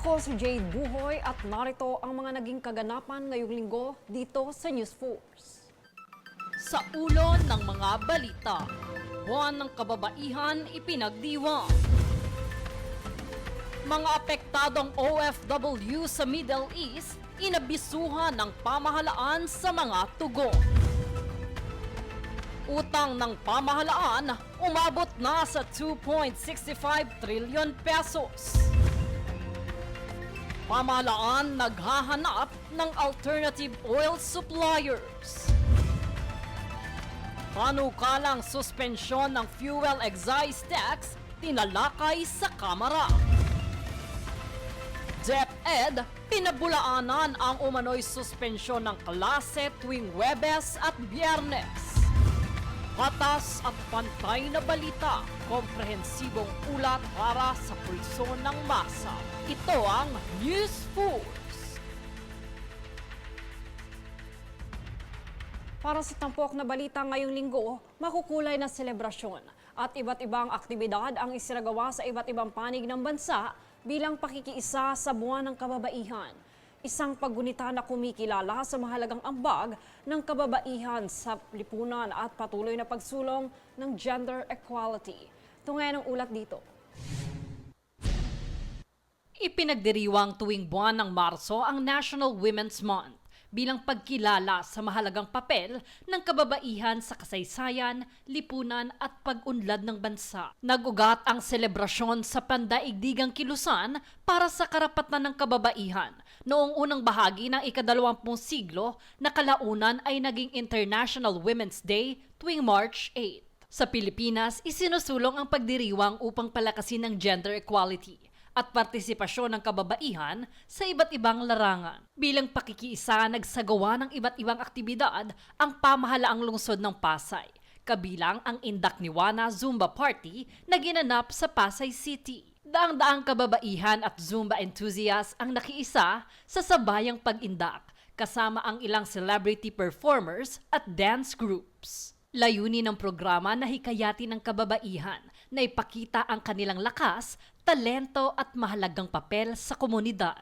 Ako si Jade Buhoy at narito ang mga naging kaganapan ngayong linggo dito sa News Force. Sa ulo ng mga balita, buwan ng kababaihan ipinagdiwang. Mga apektadong OFW sa Middle East inabisuhan ng pamahalaan sa mga tugon. Utang ng pamahalaan umabot na sa 2.65 trillion pesos. Pamahalaan naghahanap ng alternative oil suppliers. Panukalang suspensyon ng fuel excise tax tinalakay sa Kamara. DepEd, pinabulaanan ang umano'y suspensyon ng klase tuwing Huwebes at Biyernes. Patas at pantay na balita, komprehensibong ulat para sa pulso ng masa. Ito ang News Force. Para sa tampok na balita ngayong linggo, makukulay na selebrasyon at iba't ibang aktibidad ang isinagawa sa iba't ibang panig ng bansa bilang pakikiisa sa buwan ng kababaihan. Isang paggunita na kumikilala sa mahalagang ambag ng kababaihan sa lipunan at patuloy na pagsulong ng gender equality. Tungayan ang ulat dito. Ipinagdiriwang tuwing buwan ng Marso ang National Women's Month bilang pagkilala sa mahalagang papel ng kababaihan sa kasaysayan, lipunan at pag-unlad ng bansa. Nag-ugat ang selebrasyon sa pandaigdigang kilusan para sa karapatan ng kababaihan. Noong unang bahagi ng ika-20 siglo na kalaunan ay naging International Women's Day tuwing March 8. Sa Pilipinas, isinusulong ang pagdiriwang upang palakasin ang gender equality at partisipasyon ng kababaihan sa iba't ibang larangan. Bilang pakikiisa, nagsagawa ng iba't ibang aktibidad ang pamahalaang lungsod ng Pasay, kabilang ang Indak ni Juana Zumba Party na ginanap sa Pasay City. Daang-daang kababaihan at Zumba enthusiasts ang nakiisa sa sabayang pag-indak, kasama ang ilang celebrity performers at dance groups. Layunin ng programa na hikayatin ng kababaihan na ipakita ang kanilang lakas, talento at mahalagang papel sa komunidad.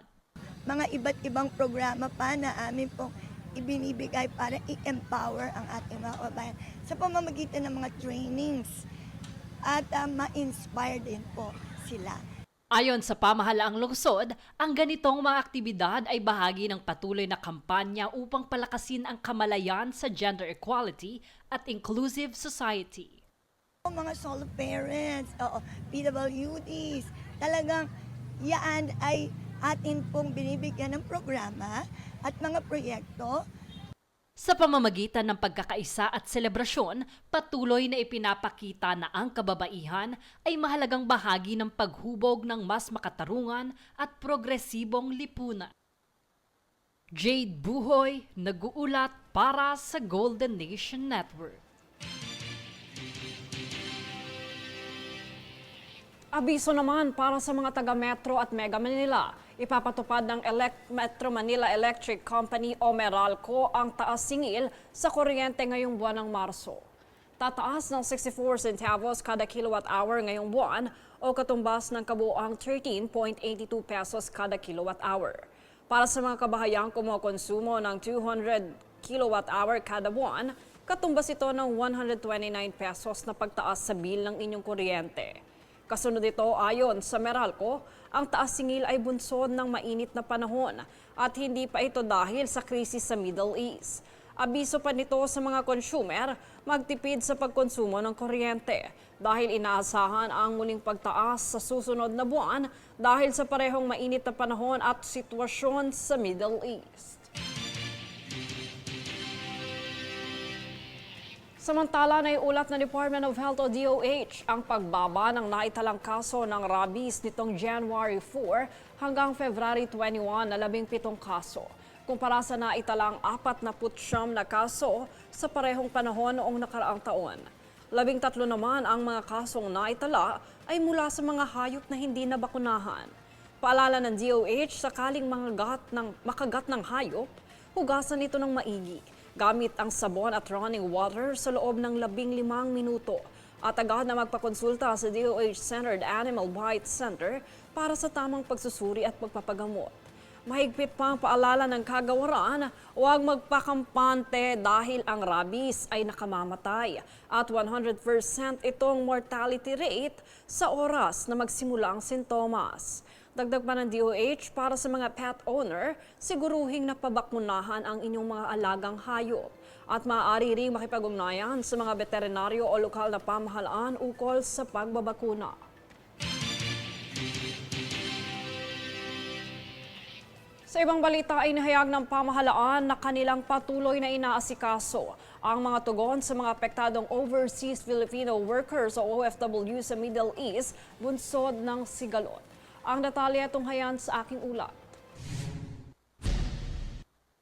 Mga iba't ibang programa pa na amin pong ibinibigay para i-empower ang ating mga kababayan sa pamamagitan ng mga trainings at ma-inspire din po sila. Ayon sa pamahalaang lungsod, ang ganitong mga aktibidad ay bahagi ng patuloy na kampanya upang palakasin ang kamalayan sa gender equality at inclusive society. Mga solo parents, PWDs, talagang yan ay atin pong binibigyan ng programa at mga proyekto. Sa pamamagitan ng pagkakaisa at selebrasyon, patuloy na ipinapakita na ang kababaihan ay mahalagang bahagi ng paghubog ng mas makatarungan at progresibong lipunan. Jade Buhoy, nag-uulat para sa Golden Nation Network. Abiso naman para sa mga taga-Metro at Mega Manila. Ipapatupad ng Metro Manila Electric Company o Meralco ang taas singil sa kuryente ngayong buwan ng Marso. Tataas ng 64 centavos kada kilowatt hour ngayong buwan o katumbas ng kabuuang 13.82 pesos kada kilowatt hour. Para sa mga kabahayang kumukonsumo ng 200 kilowatt hour kada buwan, katumbas ito ng 129 pesos na pagtaas sa bill ng inyong kuryente. Kasunod ito, ayon sa Meralco, ang taas singil ay bunsod ng mainit na panahon at hindi pa ito dahil sa krisis sa Middle East. Abiso pa nito sa mga consumer magtipid sa pagkonsumo ng kuryente dahil inaasahan ang muling pagtaas sa susunod na buwan dahil sa parehong mainit na panahon at sitwasyon sa Middle East. Samantala, naiulat ng Department of Health o DOH ang pagbaba ng naitalang kaso ng rabies nitong January 4 hanggang February 21 na 17 kaso. Kumpara sa naitalang 49 na kaso sa parehong panahon noong nakaraang taon. 13 naman ang mga kasong naitala ay mula sa mga hayop na hindi nabakunahan. Paalala ng DOH, sakaling makagat ng hayop, hugasan ito ng maigi gamit ang sabon at running water sa loob ng 15 minuto at agad na magpakonsulta sa DOH-centered Animal Bite Center para sa tamang pagsusuri at pagpapagamot. Mahigpit pa ang paalala ng kagawaran, huwag magpakampante dahil ang rabies ay nakamamatay at 100% itong mortality rate sa oras na magsimula ang sintomas. Dagdag pa ng DOH para sa mga pet owner, siguruhing napabakmunahan ang inyong mga alagang hayop at maaari ring makipag-ugnayan sa mga veterinaryo o lokal na pamahalaan ukol sa pagbabakuna. Sa ibang balita ay nahayag ng pamahalaan na kanilang patuloy na inaasikaso ang mga tugon sa mga apektadong overseas Filipino workers o OFW sa Middle East bunsod ng sigalot. Ang detalye tunghayan sa aking ulat.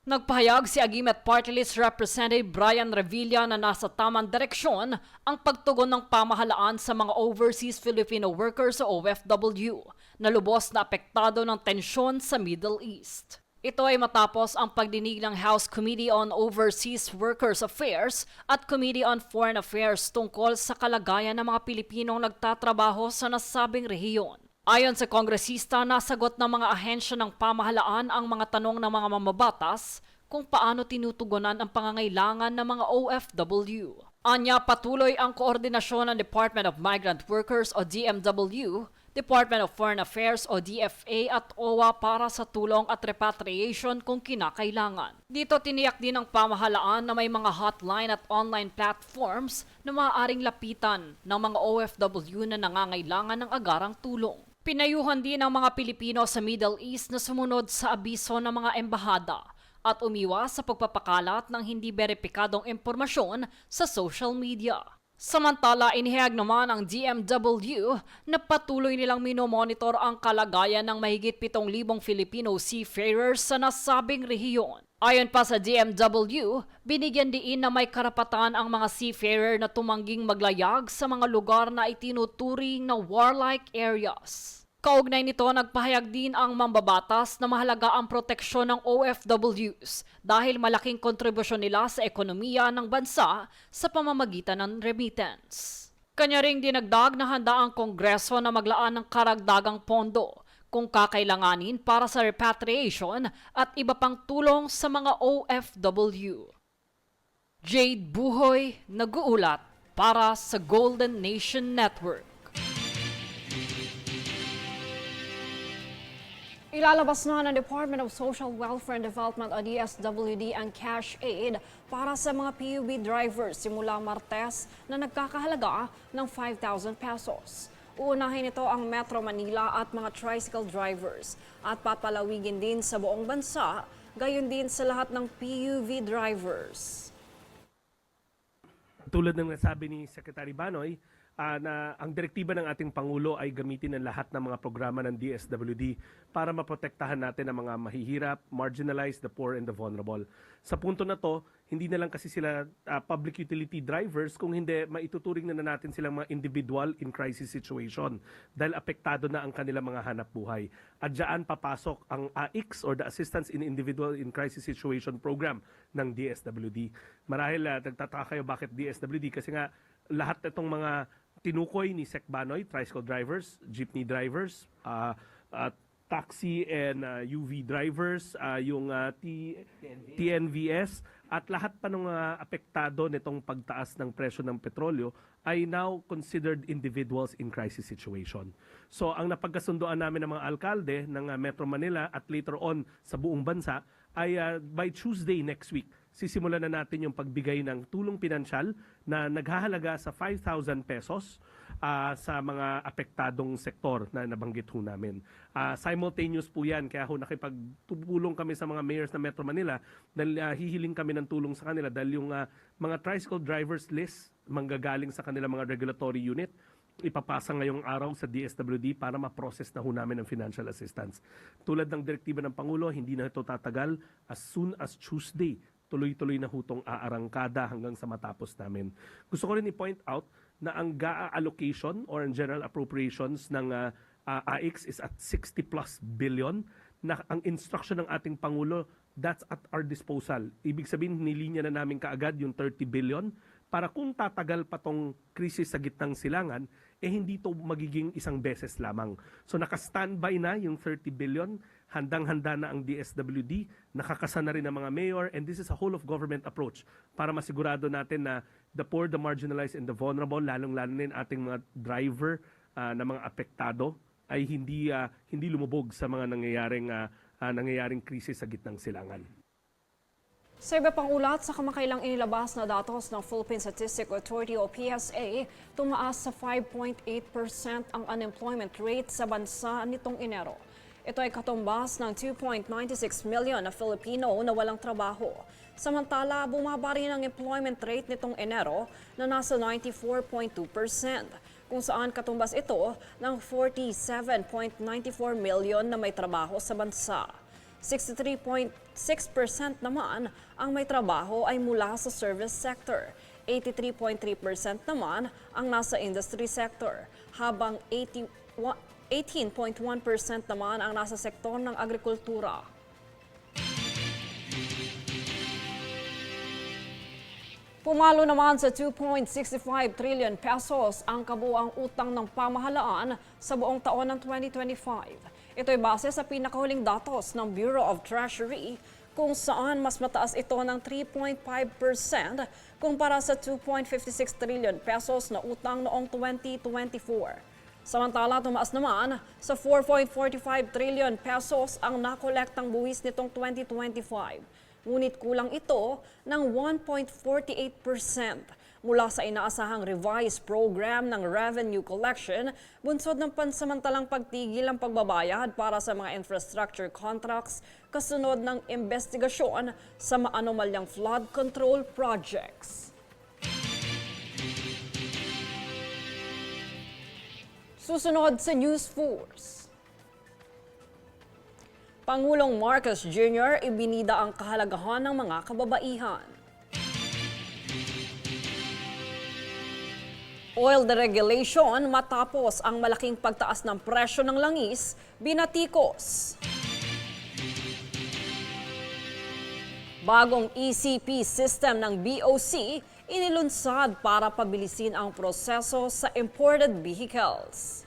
Nagpahayag si Agimet Party List Representative Brian Revilla na nasa tamang direksyon ang pagtugon ng pamahalaan sa mga overseas Filipino workers o OFW na lubos na apektado ng tensyon sa Middle East. Ito ay matapos ang pagdinig ng House Committee on Overseas Workers Affairs at Committee on Foreign Affairs tungkol sa kalagayan ng mga Pilipinong nagtatrabaho sa nasabing rehiyon. Ayon sa kongresista, nasagot ng mga ahensya ng pamahalaan ang mga tanong ng mga mamabatas kung paano tinutugunan ang pangangailangan ng mga OFW. Anya, patuloy ang koordinasyon ng Department of Migrant Workers o DMW, Department of Foreign Affairs o DFA at OWA para sa tulong at repatriation kung kinakailangan. Dito tiniyak din ng pamahalaan na may mga hotline at online platforms na maaaring lapitan ng mga OFW na nangangailangan ng agarang tulong. Pinayuhan din ng mga Pilipino sa Middle East na sumunod sa abiso ng mga embahada at umiwas sa pagpapakalat ng hindi beripikadong impormasyon sa social media. Samantala, inihayag naman ang DMW na patuloy nilang minomonitor ang kalagayan ng mahigit 7,000 Filipino seafarers sa nasabing rehiyon. Ayon pa sa DMW, binigyan diin na may karapatan ang mga seafarer na tumangging maglayag sa mga lugar na itinuturing na warlike areas. Kaugnay nito, nagpahayag din ang mambabatas na mahalaga ang proteksyon ng OFWs dahil malaking kontribusyon nila sa ekonomiya ng bansa sa pamamagitan ng remittance. Kanya ring dinagdag na handa ang Kongreso na maglaan ng karagdagang pondo kung kakailanganin para sa repatriation at iba pang tulong sa mga OFW. Jade Buhoy, nag-uulat para sa Golden Nation Network. Ilalabas na ng Department of Social Welfare and Development o DSWD ang cash aid para sa mga PUV drivers simula Martes na nagkakahalaga ng 5,000 pesos. Uunahin ito ang Metro Manila at mga tricycle drivers at papalawigin din sa buong bansa, gayon din sa lahat ng PUV drivers. Tulad ng nasabi ni Secretary Banoy, na ang direktiba ng ating Pangulo ay gamitin ang lahat ng mga programa ng DSWD para maprotektahan natin ang mga mahihirap, marginalized, the poor, and the vulnerable. Sa punto na to, hindi na lang kasi sila public utility drivers, kung hindi, maituturing na natin silang mga individual in crisis situation dahil apektado na ang kanilang mga hanap buhay. At dyan papasok ang AICS or the Assistance in Individual in Crisis Situation Program ng DSWD. Marahil nagtataka kayo bakit DSWD kasi nga lahat itong mga tinukoy ni Sec Banoy, tricycle drivers, jeepney drivers, taxi and UV drivers, yung TNVS, at lahat pa ng apektado nitong pagtaas ng presyo ng petrolyo ay now considered individuals in crisis situation. So ang napagkasundoan namin ng mga alkalde ng Metro Manila at later on sa buong bansa ay by Tuesday next week, sisimulan na natin yung pagbigay ng tulong pinansyal na naghahalaga sa 5,000 pesos sa mga apektadong sektor na nabanggit ho namin. Simultaneous po yan, kaya ho nakipagtulong kami sa mga mayors ng Metro Manila dahil hihiling kami ng tulong sa kanila dahil yung mga tricycle drivers list manggagaling sa kanila mga regulatory unit ipapasa ngayong araw sa DSWD para ma-process na ho namin ang financial assistance. Tulad ng direktiba ng Pangulo, hindi na ito tatagal. As soon as Tuesday, tuloy-tuloy na hutong aarangkada hanggang sa matapos namin. Gusto ko rin i-point out na ang GAA allocation or ang general appropriations ng AICS is at 60 plus billion na ang instruction ng ating Pangulo, that's at our disposal. Ibig sabihin, nilinya na namin kaagad yung 30 billion para kung tatagal pa tong krisis sa gitnang silangan, hindi to magiging isang beses lamang. So naka-standby na yung 30 billion, handang-handa na ang DSWD, nakakasa na rin ang mga mayor, and this is a whole of government approach para masigurado natin na the poor, the marginalized, and the vulnerable, lalong-lalo na yung ating mga driver na mga apektado, ay hindi lumubog sa mga nangyayaring krisis sa gitnang silangan. Sa iba pang ulat, sa kamakailang inilabas na datos ng Philippine Statistical Authority o PSA, tumaas sa 5.8% ang unemployment rate sa bansa nitong Enero. Ito ay katumbas ng 2.96 million na Filipino na walang trabaho. Samantala, bumaba rin ang employment rate nitong Enero na nasa 94.2%, kung saan katumbas ito ng 47.94 million na may trabaho sa bansa. 63.6% naman ang may trabaho ay mula sa service sector. 83.3% naman ang nasa industry sector, habang 18.1% naman ang nasa sektor ng agrikultura. Pumalo naman sa 2.65 trillion pesos ang kabuuang utang ng pamahalaan sa buong taon ng 2025. Ito ay base sa pinakahuling datos ng Bureau of Treasury, kung saan mas mataas ito ng 3.5% kumpara sa 2.56 trillion pesos na utang noong 2024. Samantala, tumaas naman sa 4.45 trillion pesos ang nakolektang buwis nitong 2025. Ngunit kulang ito ng 1.48% mula sa inaasahang revised program ng revenue collection, bunsod ng pansamantalang pagtigil ang pagbabayad para sa mga infrastructure contracts kasunod ng investigasyon sa maanomalyang flood control projects. Susunod sa News Force. Pangulong Marcos Jr. ibinida ang kahalagahan ng mga kababaihan. Oil deregulation matapos ang malaking pagtaas ng presyo ng langis, binatikos. Bagong ECP system ng BOC inilunsad para pabilisin ang proseso sa imported vehicles.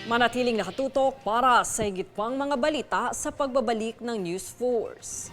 Manatiling nakatutok para sa higit pang mga balita sa pagbabalik ng News Force.